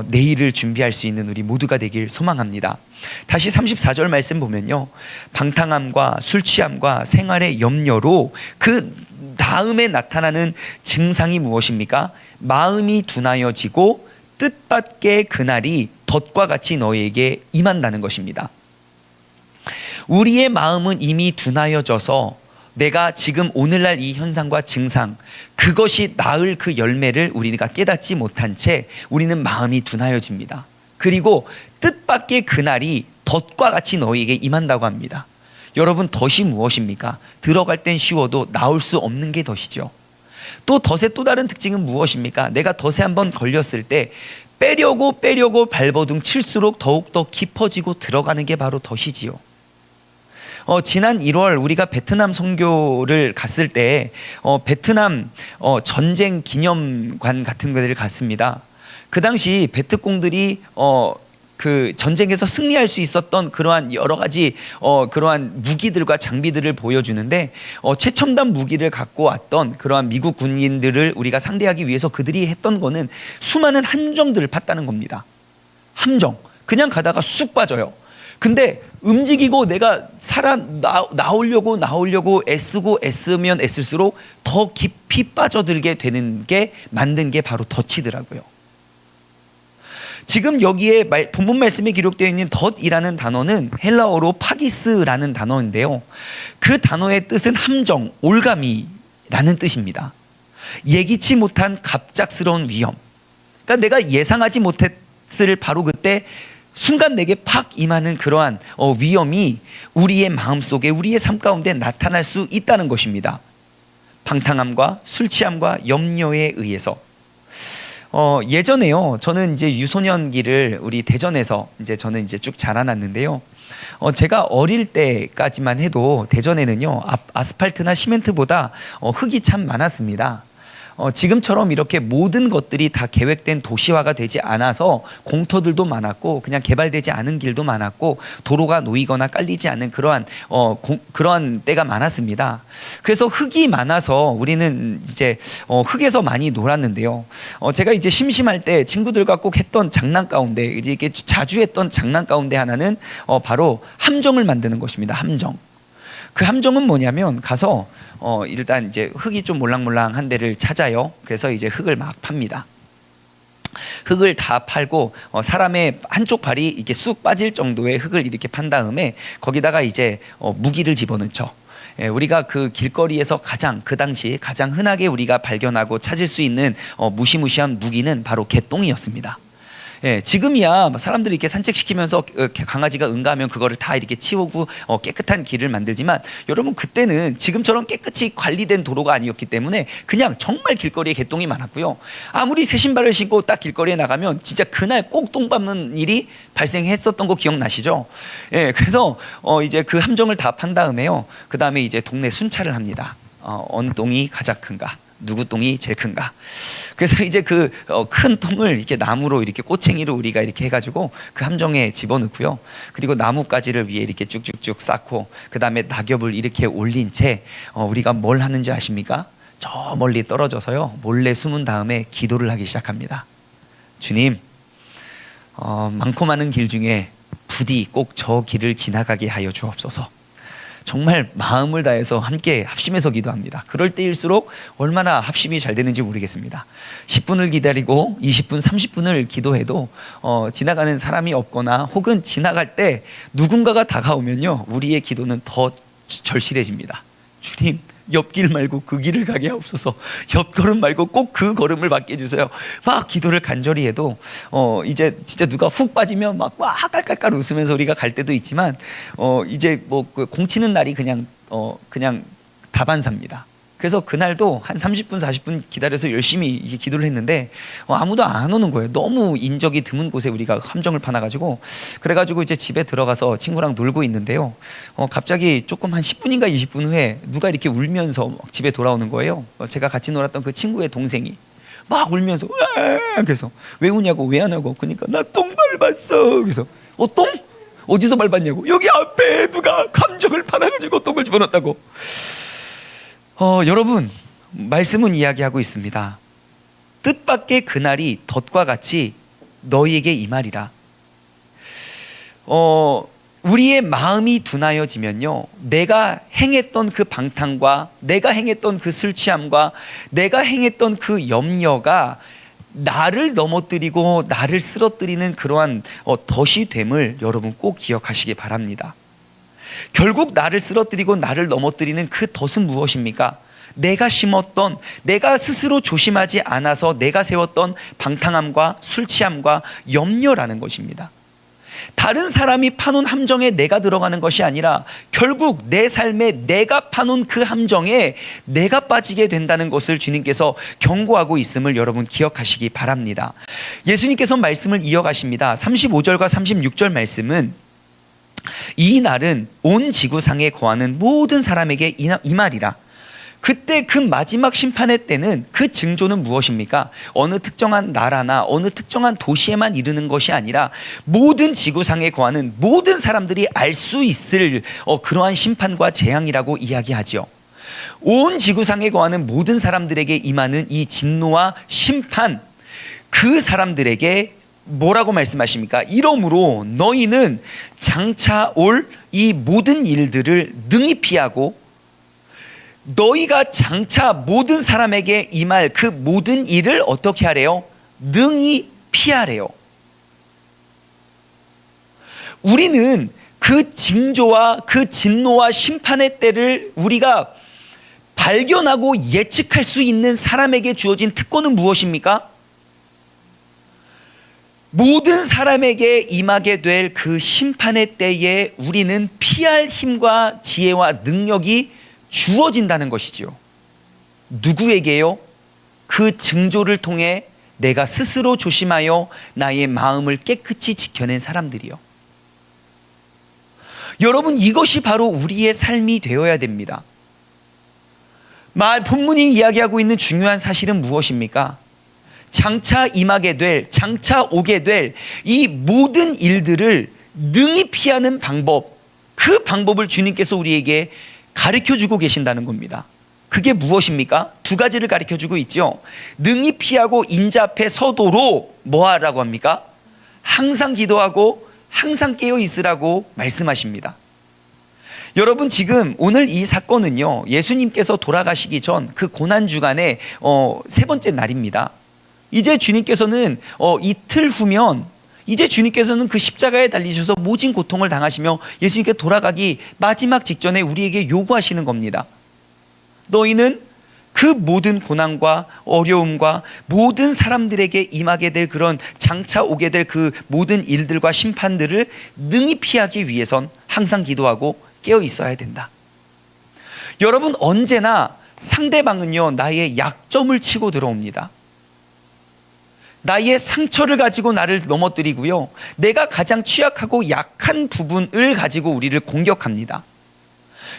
내일을 준비할 수 있는 우리 모두가 되길 소망합니다. 다시 34절 말씀 보면요, 방탕함과 술 취함과 생활의 염려로 그 다음에 나타나는 증상이 무엇입니까? 마음이 둔하여지고 뜻밖의 그날이 덫과 같이 너희에게 임한다는 것입니다. 우리의 마음은 이미 둔하여져서 내가 지금 오늘날 이 현상과 증상, 그것이 낳을 그 열매를 우리가 깨닫지 못한 채 우리는 마음이 둔하여집니다. 그리고 뜻밖의 그날이 덫과 같이 너희에게 임한다고 합니다. 여러분, 덫이 무엇입니까? 들어갈 땐 쉬워도 나올 수 없는 게 덫이죠. 또 덫의 또 다른 특징은 무엇입니까? 내가 덫에 한번 걸렸을 때 빼려고 발버둥 칠수록 더욱더 깊어지고 들어가는 게 바로 덫이지요. 지난 1월 우리가 베트남 선교를 갔을 때 베트남 전쟁 기념관 같은 데를 갔습니다. 그 당시 베트공들이 그 전쟁에서 승리할 수 있었던 그러한 여러 가지 그러한 무기들과 장비들을 보여주는데 최첨단 무기를 갖고 왔던 그러한 미국 군인들을 우리가 상대하기 위해서 그들이 했던 거는 수많은 함정들을 팠다는 겁니다. 함정, 그냥 가다가 쑥 빠져요. 근데 움직이고 내가 나오려고 애쓰면 애쓸수록 더 깊이 빠져들게 되는 게 만든 게 바로 덫이더라고요. 지금 여기에 본문 말씀에 기록되어 있는 덫이라는 단어는 헬라어로 파기스라는 단어인데요, 그 단어의 뜻은 함정, 올가미라는 뜻입니다. 예기치 못한 갑작스러운 위험, 그러니까 내가 예상하지 못했을 바로 그때 순간 내게 팍 임하는 그러한 위험이 우리의 마음속에, 우리의 삶 가운데 나타날 수 있다는 것입니다. 방탕함과 술 취함과 염려에 의해서. 예전에요, 저는 이제 유소년기를 우리 대전에서 저는 이제 쭉 자라났는데요. 제가 어릴 때까지만 해도 대전에는요, 아스팔트나 시멘트보다 흙이 참 많았습니다. 지금처럼 이렇게 모든 것들이 다 계획된 도시화가 되지 않아서 공터들도 많았고 그냥 개발되지 않은 길도 많았고 도로가 놓이거나 깔리지 않은 그러한 때가 많았습니다. 그래서 흙이 많아서 우리는 이제 흙에서 많이 놀았는데요. 제가 이제 심심할 때 친구들과 꼭 했던 장난 가운데, 이렇게 자주 했던 장난 가운데 하나는 바로 함정을 만드는 것입니다. 함정. 그 함정은 뭐냐면 가서 일단 이제 흙이 좀 몰랑몰랑한 데를 찾아요. 그래서 이제 흙을 막 팝니다. 흙을 다 팔고 사람의 한쪽 발이 이렇게 쑥 빠질 정도의 흙을 이렇게 판 다음에 거기다가 이제 무기를 집어넣죠. 우리가 그 길거리에서 그 당시 가장 흔하게 우리가 발견하고 찾을 수 있는 무시무시한 무기는 바로 개똥이었습니다. 지금이야 사람들이 이렇게 산책시키면서 강아지가 응가하면 그거를 다 이렇게 치우고 깨끗한 길을 만들지만, 여러분 그때는 지금처럼 깨끗이 관리된 도로가 아니었기 때문에 그냥 정말 길거리에 개똥이 많았고요. 아무리 새 신발을 신고 딱 길거리에 나가면 진짜 그날 꼭 똥 밟는 일이 발생했었던 거 기억나시죠? 그래서 이제 그 함정을 다 판 다음에요, 그 다음에 이제 동네 순찰을 합니다. 어느 똥이 가장 큰가, 누구 똥이 제일 큰가. 그래서 이제 그 큰 똥을 이렇게 나무로 이렇게 꼬챙이로 우리가 이렇게 해가지고 그 함정에 집어넣고요. 그리고 나뭇가지를 위에 이렇게 쭉쭉쭉 쌓고 그 다음에 낙엽을 이렇게 올린 채 우리가 뭘 하는지 아십니까? 저 멀리 떨어져서요, 몰래 숨은 다음에 기도를 하기 시작합니다. 주님, 많고 많은 길 중에 부디 꼭 저 길을 지나가게 하여 주옵소서. 정말 마음을 다해서 함께 합심해서 기도합니다. 그럴 때일수록 얼마나 합심이 잘 되는지 모르겠습니다. 10분을 기다리고 20분, 30분을 기도해도 지나가는 사람이 없거나 혹은 지나갈 때 누군가가 다가오면요, 우리의 기도는 더 절실해집니다. 주님, 옆길 말고 그 길을 가게 하옵소서. 옆걸음 말고 꼭 그 걸음을 받게 해주세요. 막 기도를 간절히 해도 이제 진짜 누가 훅 빠지면 막 깔깔깔 웃으면서 우리가 갈 때도 있지만 이제 뭐 그 공치는 날이 그냥 다반사입니다. 그래서 그날도 한 30분 40분 기다려서 열심히 이게 기도를 했는데 아무도 안 오는 거예요. 너무 인적이 드문 곳에 우리가 함정을 파놔가지고, 그래가지고 이제 집에 들어가서 친구랑 놀고 있는데요. 갑자기 조금 한 10분인가 20분 후에 누가 이렇게 울면서 집에 돌아오는 거예요. 제가 같이 놀았던 그 친구의 동생이 막 울면서 으아! 그래서 왜 우냐고, 왜 안 하고, 그러니까 나 똥 밟았어. 그래서 똥? 어디서 밟았냐고. 여기 앞에 누가 감정을 파놔가지고 똥을 집어넣었다고. 여러분, 말씀은 이야기하고 있습니다. 뜻밖의 그날이 덫과 같이 너희에게 임하리라. 우리의 마음이 둔하여지면요, 내가 행했던 그 방탕과 내가 행했던 그 술 취함과 내가 행했던 그 염려가 나를 넘어뜨리고 나를 쓰러뜨리는 그러한 덫이 됨을 여러분 꼭 기억하시기 바랍니다. 결국 나를 쓰러뜨리고 나를 넘어뜨리는 그 덫은 무엇입니까? 내가 심었던, 내가 스스로 조심하지 않아서 내가 세웠던 방탕함과 술 취함과 염려라는 것입니다. 다른 사람이 파놓은 함정에 내가 들어가는 것이 아니라 결국 내 삶에 내가 파놓은 그 함정에 내가 빠지게 된다는 것을 주님께서 경고하고 있음을 여러분 기억하시기 바랍니다. 예수님께서 말씀을 이어가십니다. 35절과 36절 말씀은 이 날은 온 지구상에 거하는 모든 사람에게 임하리라. 그때 그 마지막 심판의 때는 그 징조는 무엇입니까? 어느 특정한 나라나 어느 특정한 도시에만 이르는 것이 아니라 모든 지구상에 거하는 모든 사람들이 알 수 있을 그러한 심판과 재앙이라고 이야기하죠. 온 지구상에 거하는 모든 사람들에게 임하는 이 진노와 심판, 그 사람들에게 뭐라고 말씀하십니까? 이러므로 너희는 장차 올 이 모든 일들을 능히 피하고 너희가 장차 모든 사람에게 임할 그 모든 일을 어떻게 하래요? 능히 피하래요. 우리는 그 징조와 그 진노와 심판의 때를 우리가 발견하고 예측할 수 있는 사람에게 주어진 특권은 무엇입니까? 모든 사람에게 임하게 될 그 심판의 때에 우리는 피할 힘과 지혜와 능력이 주어진다는 것이지요. 누구에게요? 그 징조를 통해 내가 스스로 조심하여 나의 마음을 깨끗이 지켜낸 사람들이요. 여러분, 이것이 바로 우리의 삶이 되어야 됩니다. 본문이 이야기하고 있는 중요한 사실은 무엇입니까? 장차 임하게 될, 장차 오게 될 이 모든 일들을 능히 피하는 방법, 그 방법을 주님께서 우리에게 가르쳐주고 계신다는 겁니다. 그게 무엇입니까? 두 가지를 가르쳐주고 있죠. 능히 피하고 인자 앞에 서도록 뭐 하라고 합니까? 항상 기도하고 항상 깨어 있으라고 말씀하십니다. 여러분, 지금 오늘 이 사건은요, 예수님께서 돌아가시기 전 그 고난주간의 세 번째 날입니다. 이제 주님께서는 이틀 후면 이제 주님께서는 그 십자가에 달리셔서 모진 고통을 당하시며 예수님께 돌아가기 마지막 직전에 우리에게 요구하시는 겁니다. 너희는 그 모든 고난과 어려움과 모든 사람들에게 임하게 될 그런 장차 오게 될 그 모든 일들과 심판들을 능히 피하기 위해선 항상 기도하고 깨어 있어야 된다. 여러분, 언제나 상대방은요, 나의 약점을 치고 들어옵니다. 나의 상처를 가지고 나를 넘어뜨리고요, 내가 가장 취약하고 약한 부분을 가지고 우리를 공격합니다.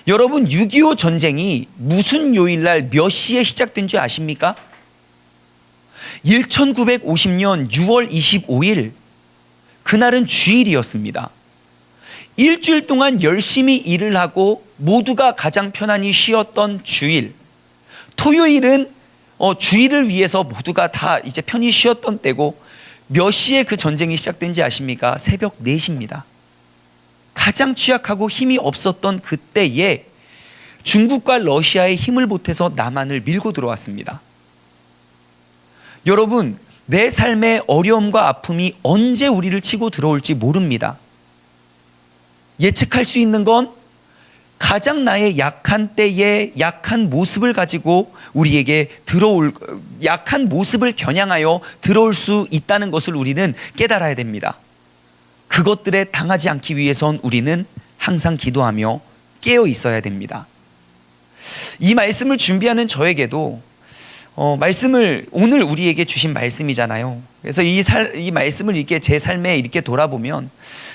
여러분, 6.25 전쟁이 무슨 요일날 몇 시에 시작된 줄 아십니까? 1950년 6월 25일, 그날은 주일이었습니다. 일주일 동안 열심히 일을 하고 모두가 가장 편안히 쉬었던 주일, 토요일은 주일을 위해서 모두가 다 이제 편히 쉬었던 때고, 몇 시에 그 전쟁이 시작된지 아십니까? 새벽 4시입니다. 가장 취약하고 힘이 없었던 그때에 중국과 러시아의 힘을 보태서 남한을 밀고 들어왔습니다. 여러분, 내 삶의 어려움과 아픔이 언제 우리를 치고 들어올지 모릅니다. 예측할 수 있는 건 가장 나의 약한 때에 약한 모습을 가지고 우리에게 약한 모습을 겨냥하여 들어올 수 있다는 것을 우리는 깨달아야 됩니다. 그것들에 당하지 않기 위해선 우리는 항상 기도하며 깨어 있어야 됩니다. 이 말씀을 준비하는 저에게도 말씀을 오늘 우리에게 주신 말씀이잖아요. 그래서 이 말씀을 이렇게 제 삶에 이렇게 돌아보면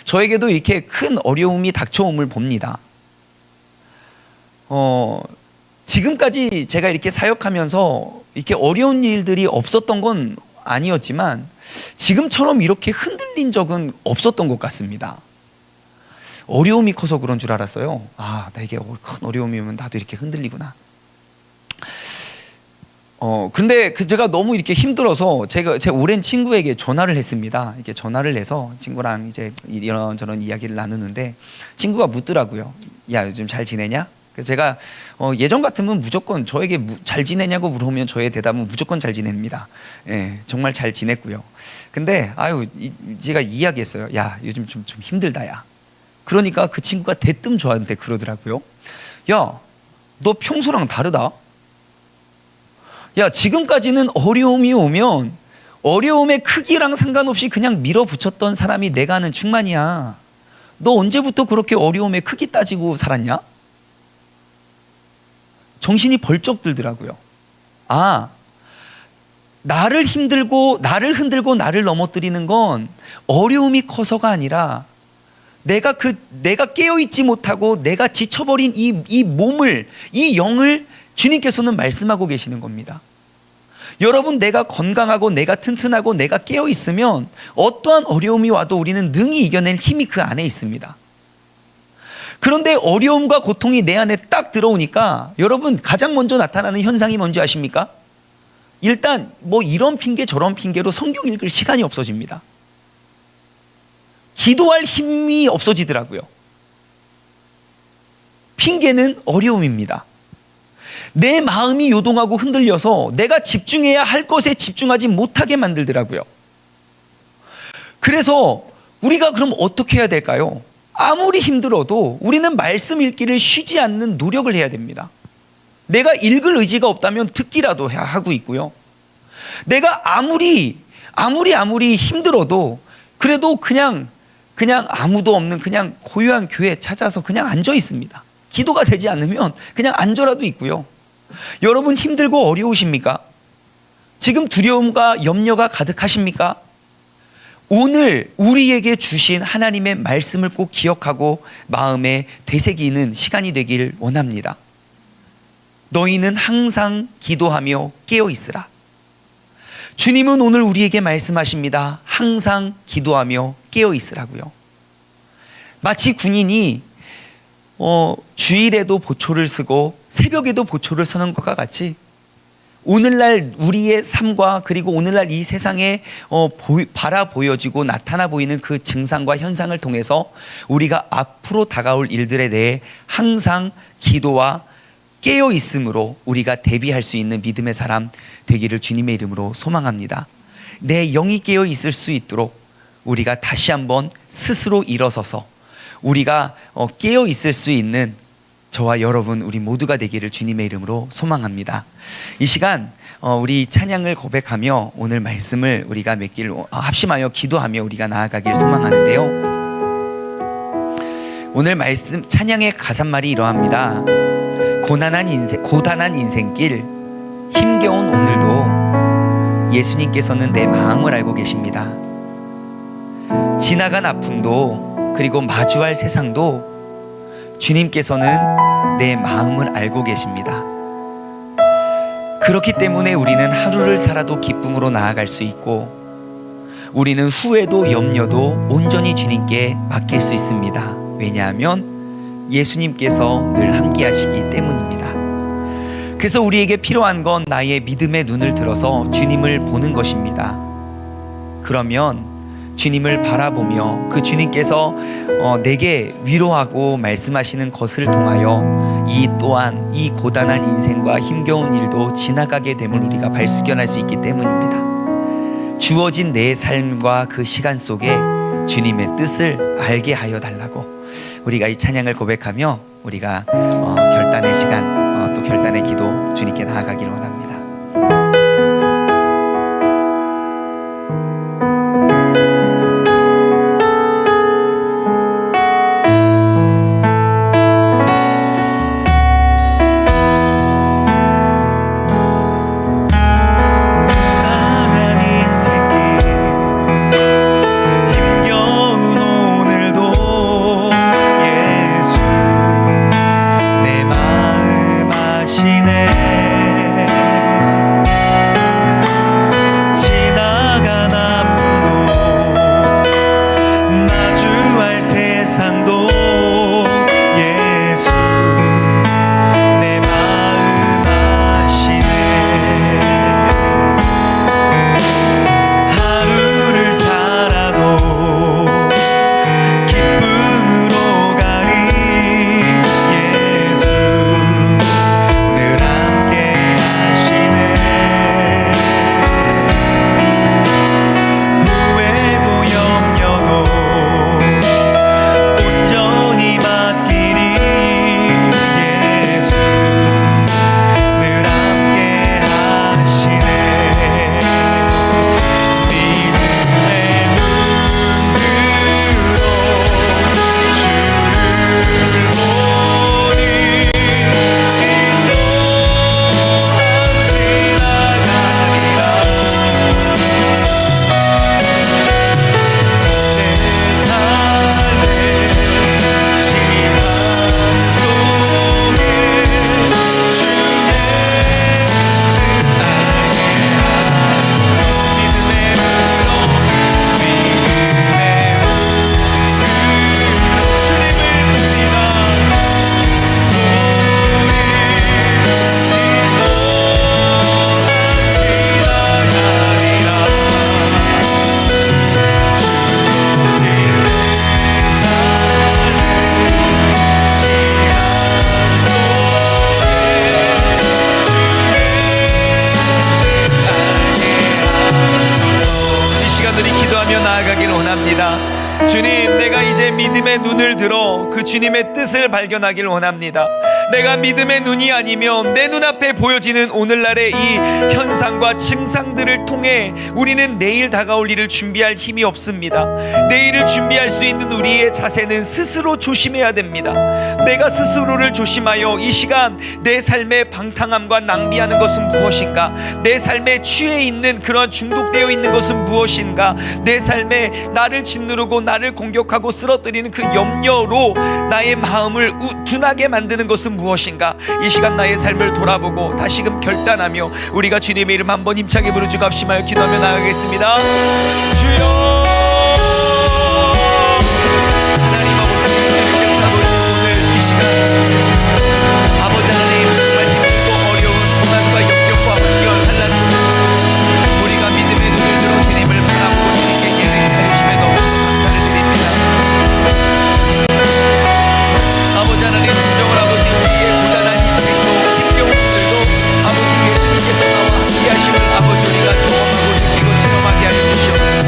저에게도 이렇게 큰 어려움이 닥쳐옴을 봅니다. 지금까지 제가 이렇게 사역하면서 이렇게 어려운 일들이 없었던 건 아니었지만 지금처럼 이렇게 흔들린 적은 없었던 것 같습니다. 어려움이 커서 그런 줄 알았어요. 나에게 큰 어려움이 오면 나도 이렇게 흔들리구나. 근데 제가 너무 이렇게 힘들어서 제 오랜 친구에게 전화를 했습니다. 이렇게 전화를 해서 친구랑 이제 이런저런 이야기를 나누는데 친구가 묻더라고요. 야, 요즘 잘 지내냐? 그래서 제가 예전 같으면 무조건 저에게 잘 지내냐고 물어보면 저의 대답은 무조건 잘 지냅니다. 예, 정말 잘 지냈고요. 근데 제가 이야기했어요. 야, 요즘 좀 힘들다, 야. 그러니까 그 친구가 대뜸 저한테 그러더라고요. 야, 너 평소랑 다르다. 야, 지금까지는 어려움이 오면 어려움의 크기랑 상관없이 그냥 밀어붙였던 사람이 내가 아는 충만이야. 너 언제부터 그렇게 어려움의 크기 따지고 살았냐? 정신이 벌쩍 들더라고요. 나를 흔들고 나를 넘어뜨리는 건 어려움이 커서가 아니라 내가 깨어있지 못하고 내가 지쳐버린 이 몸을, 이 영을 주님께서는 말씀하고 계시는 겁니다. 여러분, 내가 건강하고 내가 튼튼하고 내가 깨어있으면 어떠한 어려움이 와도 우리는 능히 이겨낼 힘이 그 안에 있습니다. 그런데 어려움과 고통이 내 안에 딱 들어오니까 여러분, 가장 먼저 나타나는 현상이 뭔지 아십니까? 일단 이런 핑계 저런 핑계로 성경 읽을 시간이 없어집니다. 기도할 힘이 없어지더라고요. 핑계는 어려움입니다. 내 마음이 요동하고 흔들려서 내가 집중해야 할 것에 집중하지 못하게 만들더라고요. 그래서 우리가 그럼 어떻게 해야 될까요? 아무리 힘들어도 우리는 말씀 읽기를 쉬지 않는 노력을 해야 됩니다. 내가 읽을 의지가 없다면 듣기라도 하고 있고요. 내가 아무리 힘들어도 그래도 그냥 아무도 없는 그냥 고요한 교회에 찾아서 그냥 앉아 있습니다. 기도가 되지 않으면 그냥 앉아라도 있고요. 여러분, 힘들고 어려우십니까? 지금 두려움과 염려가 가득하십니까? 오늘 우리에게 주신 하나님의 말씀을 꼭 기억하고 마음에 되새기는 시간이 되길 원합니다. 너희는 항상 기도하며 깨어 있으라. 주님은 오늘 우리에게 말씀하십니다. 항상 기도하며 깨어 있으라고요. 마치 군인이 주일에도 보초를 쓰고 새벽에도 보초를 서는 것과 같이 오늘날 우리의 삶과 그리고 오늘날 이 세상에 바라 보여지고 나타나 보이는 그 증상과 현상을 통해서 우리가 앞으로 다가올 일들에 대해 항상 기도와 깨어 있음으로 우리가 대비할 수 있는 믿음의 사람 되기를 주님의 이름으로 소망합니다. 내 영이 깨어 있을 수 있도록 우리가 다시 한번 스스로 일어서서 우리가 깨어 있을 수 있는 저와 여러분 우리 모두가 되기를 주님의 이름으로 소망합니다. 이 시간 우리 찬양을 고백하며 오늘 말씀을 우리가 맺길 합심하여 기도하며 우리가 나아가길 소망하는데요. 오늘 말씀 찬양의 가사말이 이러합니다. 고단한 인생길 힘겨운 오늘도 예수님께서는 내 마음을 알고 계십니다. 지나간 아픔도 그리고 마주할 세상도 주님께서는 내 마음을 알고 계십니다. 그렇기 때문에 우리는 하루를 살아도 기쁨으로 나아갈 수 있고 우리는 후회도 염려도 온전히 주님께 맡길 수 있습니다. 왜냐하면 예수님께서 늘 함께 하시기 때문입니다. 그래서 우리에게 필요한 건 나의 믿음의 눈을 들어서 주님을 보는 것입니다. 그러면 주님을 바라보며 그 주님께서 내게 위로하고 말씀하시는 것을 통하여 이 또한 이 고단한 인생과 힘겨운 일도 지나가게 됨을 우리가 발견할 수 있기 때문입니다. 주어진 내 삶과 그 시간 속에 주님의 뜻을 알게 하여 달라고 우리가 이 찬양을 고백하며 우리가 결단의 시간, 또 결단의 기도 주님께 나아가기를 원합니다. 주님, 내가 이제 믿음의 눈을 들어 그 주님의 뜻을 발견하기를 원합니다. 내가 믿음의 눈이 아니면 내 눈앞에 보여지는 오늘날의 이 현상과 증상들을 통해 우리는 내일 다가올 일을 준비할 힘이 없습니다. 내일을 준비할 수 있는 우리의 자세는 스스로 조심해야 됩니다. 내가 스스로를 조심하여 이 시간 내 삶의 방탕함과 낭비하는 것은 무엇인가, 내 삶에 취해 있는 그런 중독되어 있는 것은 무엇인가, 내 삶에 나를 짓누르고 나를 공격하고 쓰러뜨리는 그 염려로 나의 마음을 둔하게 만드는 것은 무엇인가. 이 시간 나의 삶을 돌아보고 다시금 결단하며 우리가 주님의 이름 한번 힘차게 부르짖고 합심하여 기도하며 나아가겠습니다. 주여, 하나님 아버지, 주님께서 오늘 이 시간 아버지 하나님 정말 힘들고 어려운 고난과 역경과 훈련 환난 속에서 우리가 믿음의 눈을 들어 주님을 바라보고 주님께 예배해 주심에 너무 감사를 드립니다. 아버지 하나님, 진정을 아버지 우리의 고단한 인생도 힘겨운 일들도 아버지 예수님께서 나와 함께하심을 아버지 우리가 경험하고 느끼고 체험하게 하여 주시옵소서.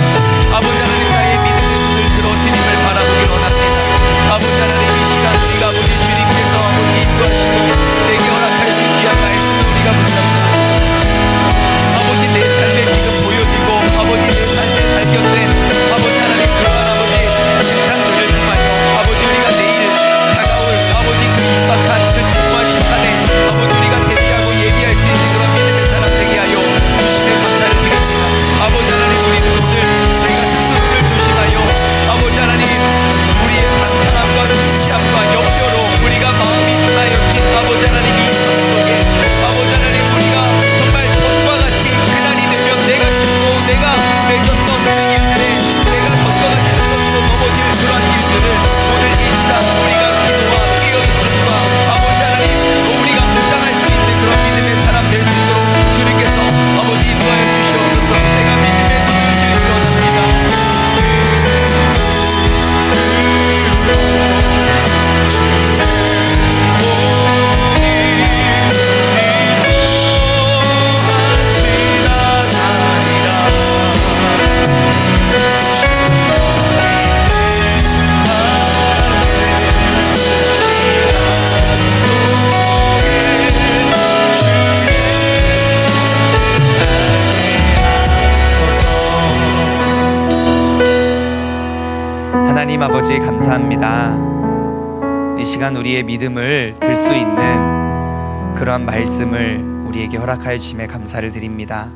감사합니다. 이 시간 우리의 믿음을 들 수 있는 그러한 말씀을 우리에게 허락하여 주심에 감사를 드립니다.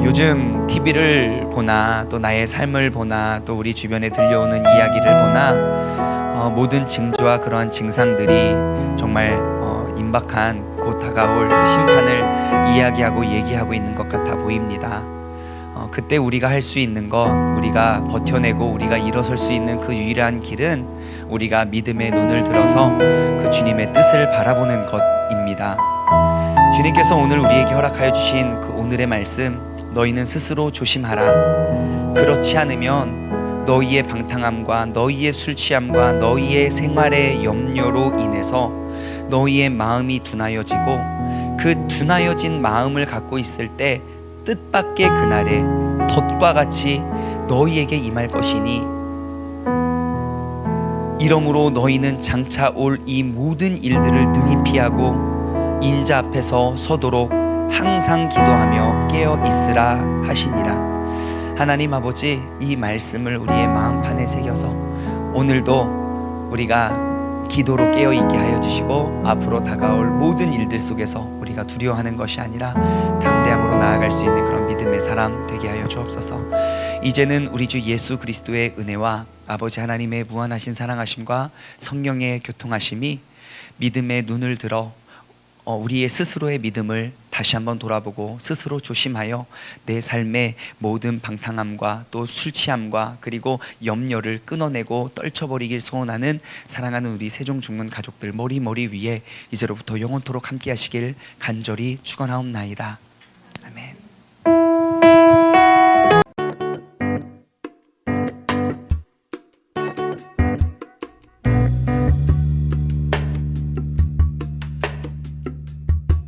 요즘 TV를 보나 또 나의 삶을 보나 또 우리 주변에 들려오는 이야기를 보나 모든 징조와 그러한 증상들이 정말 임박한 곧 다가올 심판을 이야기하고 얘기하고 있는 것 같아 보입니다. 그때 우리가 할 수 있는 것, 우리가 버텨내고 우리가 일어설 수 있는 그 유일한 길은 우리가 믿음의 눈을 들어서 그 주님의 뜻을 바라보는 것입니다. 주님께서 오늘 우리에게 허락하여 주신 그 오늘의 말씀, 너희는 스스로 조심하라. 그렇지 않으면 너희의 방탕함과 너희의 술 취함과 너희의 생활의 염려로 인해서 너희의 마음이 둔하여지고 그 둔하여진 마음을 갖고 있을 때 뜻밖의 그날에 덫과 같이 너희에게 임할 것이니 이러므로 너희는 장차 올 이 모든 일들을 능히 피하고 인자 앞에서 서도록 항상 기도하며 깨어 있으라 하시니라. 하나님 아버지, 이 말씀을 우리의 마음판에 새겨서 오늘도 우리가 기도로 깨어있게 하여 주시고 앞으로 다가올 모든 일들 속에서 우리가 두려워하는 것이 아니라 담대함으로 나아갈 수 있는 그런 믿음의 사람 되게 하여 주옵소서. 이제는 우리 주 예수 그리스도의 은혜와 아버지 하나님의 무한하신 사랑하심과 성령의 교통하심이 믿음의 눈을 들어 우리의 스스로의 믿음을 다시 한번 돌아보고 스스로 조심하여 내 삶의 모든 방탕함과 또 술취함과 그리고 염려를 끊어내고 떨쳐버리길 소원하는 사랑하는 우리 세종중문 가족들 머리 위에 이제로부터 영원토록 함께 하시길 간절히 축원하옵나이다.